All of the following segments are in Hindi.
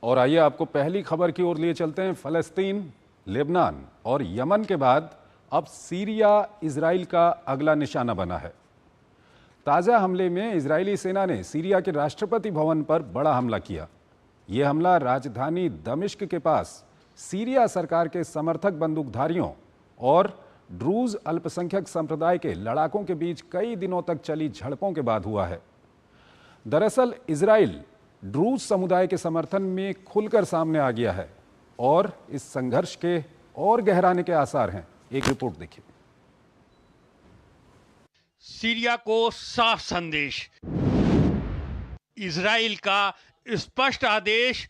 और आइए आपको पहली खबर की ओर लिए चलते हैं। फ़लस्तीन, लेबनान और यमन के बाद अब सीरिया इजराइल का अगला निशाना बना है। ताज़ा हमले में इजरायली सेना ने सीरिया के राष्ट्रपति भवन पर बड़ा हमला किया। ये हमला राजधानी दमिश्क के पास सीरिया सरकार के समर्थक बंदूकधारियों और ड्रूज अल्पसंख्यक संप्रदाय के लड़ाकों के बीच कई दिनों तक चली झड़पों के बाद हुआ है। दरअसल इजराइल ड्रूज समुदाय के समर्थन में खुलकर सामने आ गया है और इस संघर्ष के और गहराने के आसार हैं। एक रिपोर्ट देखिए। सीरिया को साफ संदेश, इजराइल का स्पष्ट आदेश,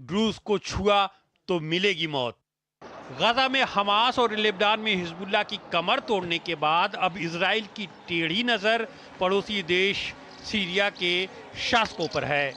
ड्रूज को छुआ तो मिलेगी मौत। गाजा में हमास और लेबनान में हिजबुल्लाह की कमर तोड़ने के बाद अब इजराइल की टेढ़ी नजर पड़ोसी देश सीरिया के शासकों पर है।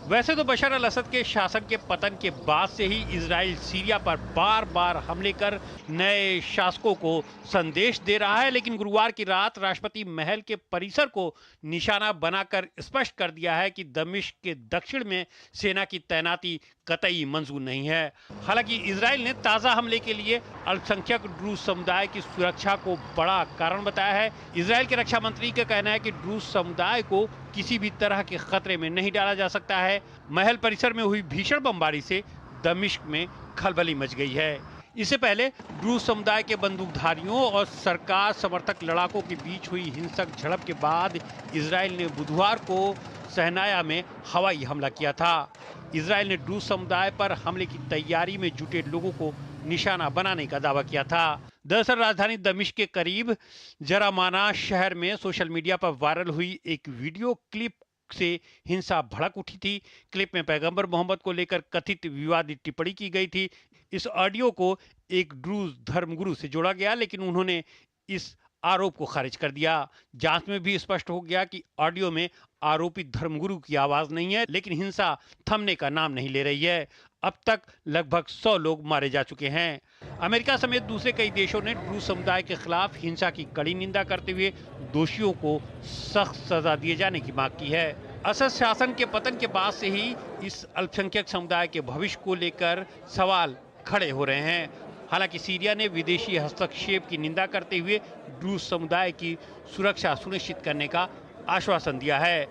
वैसे तो बशर अल असद के शासन के पतन के बाद से ही इजराइल सीरिया पर बार बार हमले कर नए शासकों को संदेश दे रहा है, लेकिन गुरुवार की रात राष्ट्रपति महल के परिसर को निशाना बनाकर स्पष्ट कर दिया है कि दमिश्क के दक्षिण में सेना की तैनाती कतई मंजूर नहीं है। हालांकि इजराइल ने ताज़ा हमले के लिए अल्पसंख्यक ड्रूज समुदाय की सुरक्षा को बड़ा कारण बताया है। इजराइल के रक्षा मंत्री का कहना है कि ड्रूज समुदाय को किसी भी तरह के खतरे में नहीं डाला जा सकता है। महल परिसर में हुई भीषण बमबारी से दमिश्क में खलबली मच गई है। इससे पहले ड्रूज समुदाय के बंदूकधारियों और सरकार समर्थक लड़ाकों के बीच हुई हिंसक झड़प के बाद इजराइल ने बुधवार को सहनाया में हवाई हमला किया था। इजराइल ने ड्रूज समुदाय पर हमले की तैयारी में जुटे लोगों को निशाना बनाने का दावा किया था। दरअसल राजधानी दमिश्क के करीब जरामाना शहर में सोशल मीडिया पर वायरल हुई एक वीडियो क्लिप से हिंसा भड़क उठी थी। क्लिप में पैगंबर मोहम्मद को लेकर कथित विवादित टिप्पणी की गई थी। इस ऑडियो को एक ड्रूज धर्मगुरु से जोड़ा गया, लेकिन उन्होंने इस आरोप को खारिज कर दिया। जांच में भी स्पष्ट हो गया कि ऑडियो में आरोपित धर्मगुरु की आवाज नहीं है, लेकिन हिंसा थमने का नाम नहीं ले रही है। अब तक लगभग 100 लोग मारे जा चुके हैं। अमेरिका समेत दूसरे कई देशों ने ड्रूज समुदाय के खिलाफ हिंसा की कड़ी निंदा करते हुए दोषियों को सख्त सजा दिए जाने की मांग की है। असद शासन के पतन के बाद से ही इस अल्पसंख्यक समुदाय के भविष्य को लेकर सवाल खड़े हो रहे हैं। हालांकि सीरिया ने विदेशी हस्तक्षेप की निंदा करते हुए ड्रूज समुदाय की सुरक्षा सुनिश्चित करने का आश्वासन दिया है।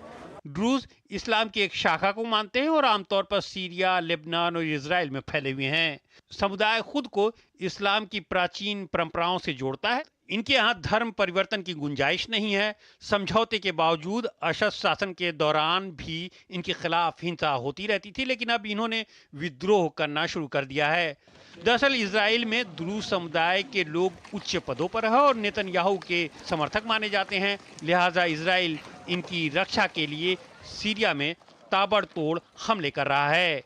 ड्रूज इस्लाम की एक शाखा को मानते हैं और आमतौर पर सीरिया, लेबनान और इजराइल में फैले हुए हैं। समुदाय खुद को इस्लाम की प्राचीन परंपराओं से जोड़ता है। इनके यहाँ धर्म परिवर्तन की गुंजाइश नहीं है। समझौते के बावजूद असद शासन के दौरान भी इनके खिलाफ हिंसा होती रहती थी, लेकिन अब इन्होंने विद्रोह करना शुरू कर दिया है। दरअसल इजराइल में ड्रूज समुदाय के लोग उच्च पदों पर है और नेतन्याहू के समर्थक माने जाते हैं। लिहाजा इजराइल इनकी रक्षा के लिए सीरिया में ताबड़तोड़ हमले कर रहा है।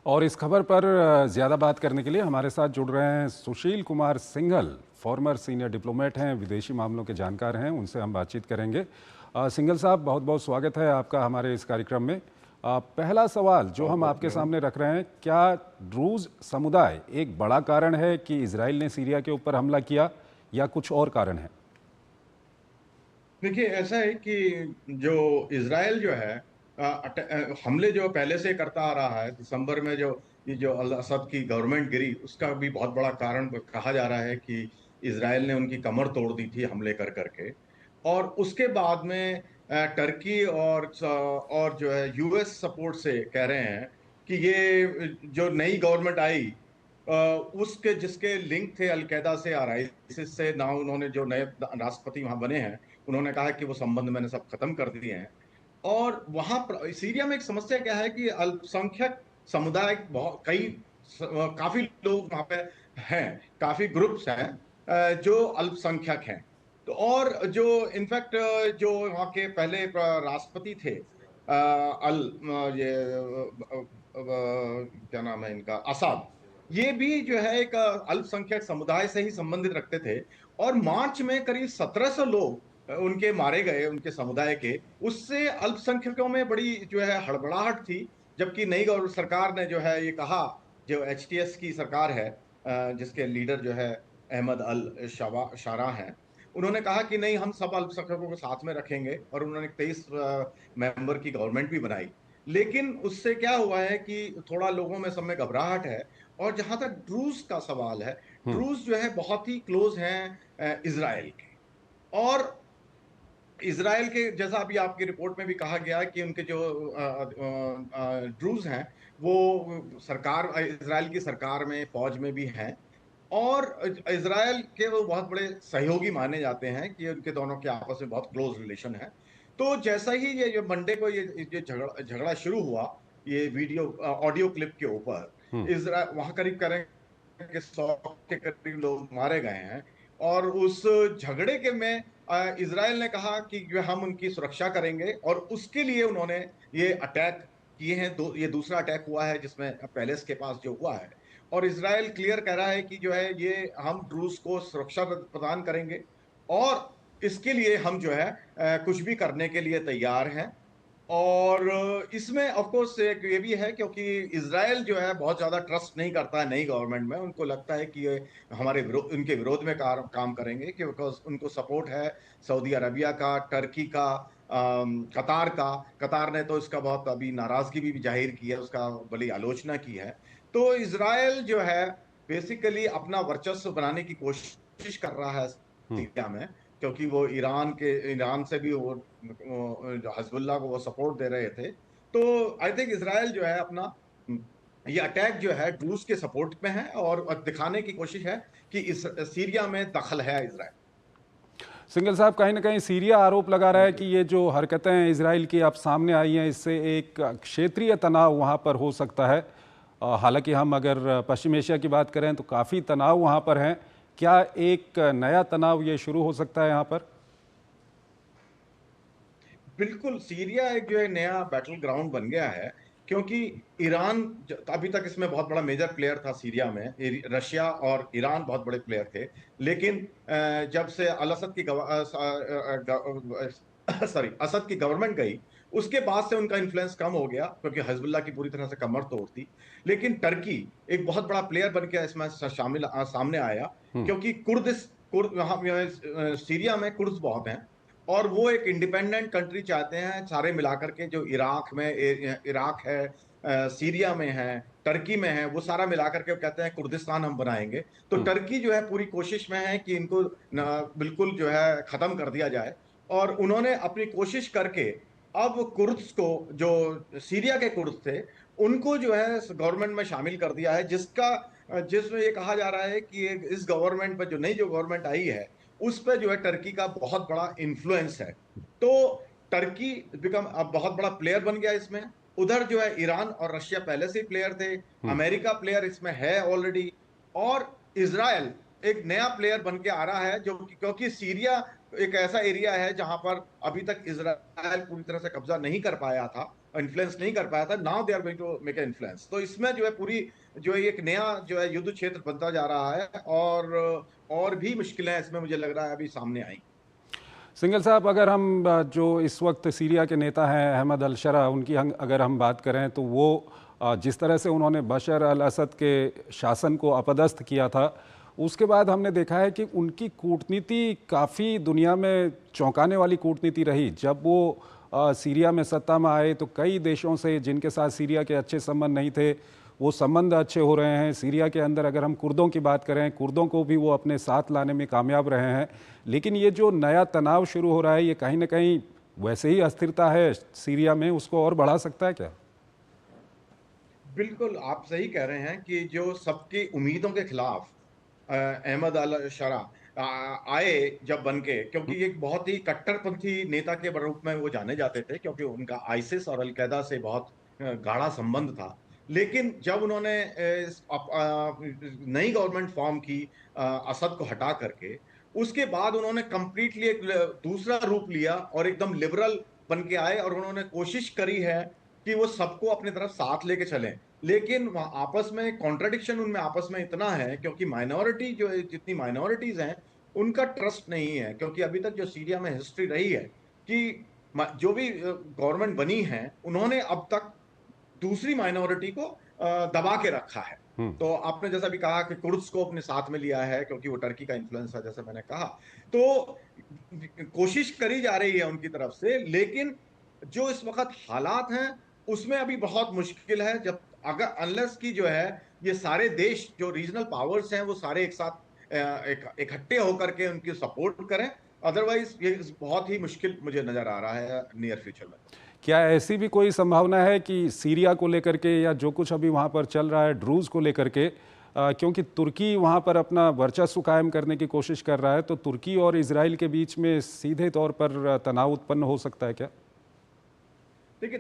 और इस खबर पर ज़्यादा बात करने के लिए हमारे साथ जुड़ रहे हैं Sushil Kumar Singhal, former senior diplomat हैं, विदेशी मामलों के जानकार हैं। उनसे हम बातचीत करेंगे। सिंघल साहब, बहुत बहुत स्वागत है आपका हमारे इस कार्यक्रम में। पहला सवाल जो हम आपके सामने रख रहे हैं, क्या ड्रूज समुदाय एक बड़ा कारण है कि इजराइल ने सीरिया के ऊपर हमला किया या कुछ और कारण है? देखिए, ऐसा है कि जो इजराइल जो है हमले जो पहले से करता आ रहा है। दिसंबर में जो ये जो अल असद की गवर्नमेंट गिरी, उसका भी बहुत बड़ा कारण कहा जा रहा है कि इजराइल ने उनकी कमर तोड़ दी थी हमले कर करके। और उसके बाद में टर्की और जो है यूएस सपोर्ट से कह रहे हैं कि ये जो नई गवर्नमेंट आई उसके जिसके लिंक थे अलकायदा से और आईसिस से, ना उन्होंने जो नए राष्ट्रपति वहां बने हैं उन्होंने कहा कि वो संबंध मैंने सब खत्म कर दिए हैं। और वहां पर सीरिया में एक समस्या क्या है कि अल्पसंख्यक समुदाय बहुत काफी लोग वहां पे हैं, काफी ग्रुप्स हैं जो अल्पसंख्यक हैं। तो और जो इनफैक्ट जो वहां के पहले राष्ट्रपति थे अल ये क्या नाम है इनका, असाद, ये भी जो है एक अल्पसंख्यक समुदाय से ही संबंधित रखते थे। और मार्च में करीब 1700 लोग उनके मारे गए, उनके समुदाय के। उससे अल्पसंख्यकों में बड़ी जो है हड़बड़ाहट थी। जबकि नई सरकार ने जो है ये कहा, जो एचटीएस की सरकार है जिसके लीडर जो है अहमद अल शारा हैं, उन्होंने कहा कि नहीं, हम सब अल्पसंख्यकों को साथ में रखेंगे, और उन्होंने 23 मेंबर की गवर्नमेंट भी बनाई। लेकिन उससे क्या हुआ है कि थोड़ा लोगों में सब में घबराहट है। और जहां तक ड्रूज का सवाल है, ड्रूज जो है बहुत ही क्लोज हैं इजराइल के। और इसराइल के, जैसा अभी आपकी रिपोर्ट में भी कहा गया कि उनके जो ड्रूज हैं वो सरकार, इसराइल की सरकार में, फौज में भी हैं। और इसराइल के वो बहुत बड़े सहयोगी माने जाते हैं, कि उनके दोनों के आपस में बहुत क्लोज रिलेशन है। तो जैसा ही ये जो मंडे को ये झगड़ा झगड़ा शुरू हुआ, ये वीडियो ऑडियो क्लिप के ऊपर, इसराइल वहां करीब करें कि 100 के करीब लोग मारे गए हैं। और उस झगड़े के में इजराइल ने कहा कि जो हम उनकी सुरक्षा करेंगे, और उसके लिए उन्होंने ये अटैक किए हैं। ये दूसरा अटैक हुआ है जिसमें पैलेस के पास जो हुआ है। और इजराइल क्लियर कह रहा है कि जो है ये हम ड्रूज को सुरक्षा प्रदान करेंगे, और इसके लिए हम जो है कुछ भी करने के लिए तैयार हैं। और इसमें ऑफ कोर्स एक ये भी है, क्योंकि इजराइल जो है बहुत ज्यादा ट्रस्ट नहीं करता है नई गवर्नमेंट में। उनको लगता है कि ये उनके विरोध में काम करेंगे, कि बिकॉज उनको सपोर्ट है सऊदी अरबिया का, टर्की का, कतार का। कतार ने तो इसका बहुत अभी नाराजगी भी जाहिर की है, उसका बड़ी आलोचना की है। तो इजराइल जो है बेसिकली अपना वर्चस्व बनाने की कोशिश कर रहा है सीरिया में, क्योंकि वो ईरान से भी वो हजबुल्ला को वो सपोर्ट दे रहे थे। तो आई थिंक इजराइल जो है अपना ये अटैक जो है रूस के सपोर्ट में है, और दिखाने की कोशिश है कि इस सीरिया में दखल है इजराइल। सिंघल साहब, कहीं ना कहीं सीरिया आरोप लगा रहा है कि ये जो हरकतें इजराइल की अब सामने आई हैं, इससे एक क्षेत्रीय तनाव वहाँ पर हो सकता है। हालांकि हम अगर पश्चिम एशिया की बात करें तो काफ़ी तनाव वहाँ पर हैं। क्या एक नया तनाव ये शुरू हो सकता है यहाँ पर? बिल्कुल, सीरिया एक जो है नया बैटल ग्राउंड बन गया है, क्योंकि ईरान अभी तक इसमें बहुत बड़ा मेजर प्लेयर था सीरिया में। रशिया और ईरान बहुत बड़े प्लेयर थे। लेकिन जब से सॉरी असद की गवर्नमेंट गई, उसके बाद से उनका इन्फ्लुएंस कम हो गया, क्योंकि हिजबुल्लाह की पूरी तरह से कमर तोड़ दी। लेकिन टर्की एक बहुत बड़ा प्लेयर बन के इसमें सामने आया, क्योंकि कुर्द वहां सीरिया में कुर्द बहुत हैं, और वो एक इंडिपेंडेंट कंट्री चाहते हैं, सारे मिलाकर के, जो इराक है, सीरिया में है, टर्की में है, वो सारा मिलाकर के कहते हैं कुर्दिस्तान हम बनाएंगे। तो टर्की जो है पूरी कोशिश में है कि इनको बिल्कुल जो है खत्म कर दिया जाए। और उन्होंने अपनी कोशिश करके अब कुर्द्स को, जो सीरिया के कुर्द थे, उनको जो है गवर्नमेंट में शामिल कर दिया है, जिसमें ये कहा जा रहा है कि इस गवर्नमेंट पर, जो नई जो गवर्नमेंट आई है, उस पर जो है टर्की का बहुत बड़ा इन्फ्लुएंस है। तो टर्की अब बहुत बड़ा प्लेयर बन गया इसमें। उधर जो है ईरान और रशिया पहले से ही प्लेयर थे, अमेरिका प्लेयर इसमें है ऑलरेडी, और इजराइल एक नया प्लेयर बन के आ रहा है, जो क्योंकि सीरिया एक ऐसा एरिया है जहां पर अभी तक इजराइल पूरी तरह से कब्जा नहीं कर पाया था, इन्फ्लुएंस नहीं कर पाया था। Now they are going to make an influence. तो इसमें जो है पूरी जो है एक नया जो है युद्ध क्षेत्र बनता जा रहा है, और भी मुश्किलें इसमें मुझे लग रहा है अभी सामने आई। सिंघल साहब, अगर हम जो इस वक्त सीरिया के नेता हैं अहमद अल शरा, उनकी अगर हम बात करें तो वो जिस तरह से उन्होंने बशर अल असद के शासन को अपदस्थ किया था, उसके बाद हमने देखा है कि उनकी कूटनीति काफ़ी दुनिया में चौंकाने वाली कूटनीति रही। जब वो सीरिया में सत्ता में आए तो कई देशों से, जिनके साथ सीरिया के अच्छे संबंध नहीं थे, वो संबंध अच्छे हो रहे हैं। सीरिया के अंदर अगर हम कुर्दों की बात करें, कुर्दों को भी वो अपने साथ लाने में कामयाब रहे हैं। लेकिन ये जो नया तनाव शुरू हो रहा है, ये कहीं ना कहीं वैसे ही अस्थिरता है सीरिया में, उसको और बढ़ा सकता है क्या? बिल्कुल, आप सही कह रहे हैं कि जो सबकी उम्मीदों के खिलाफ अहमद अल शरा आए जब बन के, क्योंकि एक बहुत ही कट्टरपंथी नेता के रूप में वो जाने जाते थे, क्योंकि उनका आईसिस और अलकायदा से बहुत गाढ़ा संबंध था। लेकिन जब उन्होंने नई गवर्नमेंट फॉर्म की असद को हटा करके, उसके बाद उन्होंने कंप्लीटली एक दूसरा रूप लिया और एकदम लिबरल बन के आए, और उन्होंने कोशिश करी है कि वो सबको अपनी तरफ साथ लेके चलें। लेकिन आपस में कॉन्ट्रडिक्शन उनमें आपस में इतना है, क्योंकि माइनॉरिटी जो है, जितनी माइनॉरिटीज हैं, उनका ट्रस्ट नहीं है। क्योंकि अभी तक जो सीरिया में हिस्ट्री रही है कि जो भी गवर्नमेंट बनी है, उन्होंने अब तक दूसरी माइनॉरिटी को दबा के रखा है। तो आपने जैसा भी कहा कि कुर्द्स को अपने साथ में लिया है क्योंकि वो टर्की का इन्फ्लुएंस है, जैसे मैंने कहा। तो कोशिश करी जा रही है उनकी तरफ से, लेकिन जो इस वक्त हालात हैं उसमें अभी बहुत मुश्किल है, जब अगर अनलेस की जो है ये सारे देश जो रीजनल पावर्स हैं वो सारे एक साथ इकट्ठे होकर के उनकी सपोर्ट करें। अदरवाइज ये बहुत ही मुश्किल मुझे नजर आ रहा है नियर फ्यूचर में। क्या ऐसी भी कोई संभावना है कि सीरिया को लेकर के या जो कुछ अभी वहाँ पर चल रहा है ड्रूज को लेकर के, क्योंकि तुर्की वहाँ पर अपना वर्चस्व कायम करने की कोशिश कर रहा है, तो तुर्की और इजराइल के बीच में सीधे तौर पर तनाव उत्पन्न हो सकता है क्या? देखिए,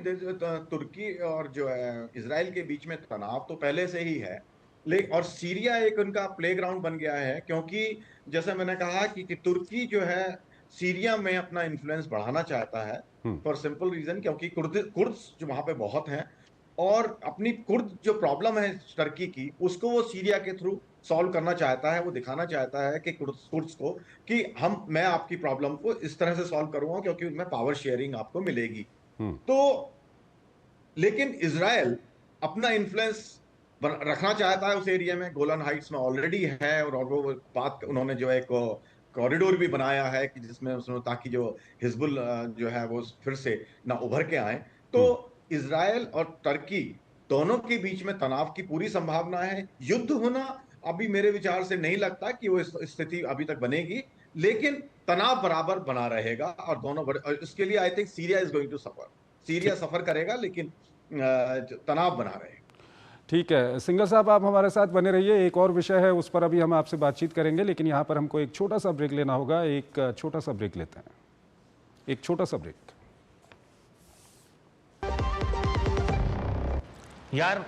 तुर्की और जो है इजराइल के बीच में तनाव तो पहले से ही है, लेकिन और सीरिया एक उनका प्लेग्राउंड बन गया है, क्योंकि जैसे मैंने कहा कि तुर्की जो है सीरिया में अपना इन्फ्लुएंस बढ़ाना चाहता है फॉर सिंपल रीजन, क्योंकि कुर्द्स जो वहां पे बहुत हैं, और अपनी कुर्द जो प्रॉब्लम है टर्की की उसको वो सीरिया के थ्रू सॉल्व करना चाहता है। वो दिखाना चाहता है कि कुर्द्स को कि मैं आपकी प्रॉब्लम को इस तरह से सॉल्व करूंगा क्योंकि उनमें पावर शेयरिंग आपको मिलेगी। तो लेकिन इजराइल अपना इन्फ्लुएंस रखना चाहता है उस एरिया में, गोलन हाइट्स में ऑलरेडी है, और वो बात उन्होंने जो एक कॉरिडोर भी बनाया है कि जिसमें उसमें ताकि जो हिजबुल जो है वो फिर से ना उभर के आए। तो इजराइल और टर्की दोनों के बीच में तनाव की पूरी संभावना है। युद्ध होना अभी मेरे विचार से नहीं लगता कि वो स्थिति अभी तक बनेगी, लेकिन तनाव बराबर बना रहेगा, और दोनों इसके लिए I think Syria is going to suffer. Syria suffer करेगा लेकिन तनाव बना रहेगा। ठीक है सिंघल साहब, आप हमारे साथ बने रहिए। एक और विषय है उस पर अभी हम आपसे बातचीत करेंगे, लेकिन यहाँ पर हमको एक छोटा सा ब्रेक लेना होगा। एक छोटा सा ब्रेक लेते हैं, एक छोटा सा ब्रेक। यार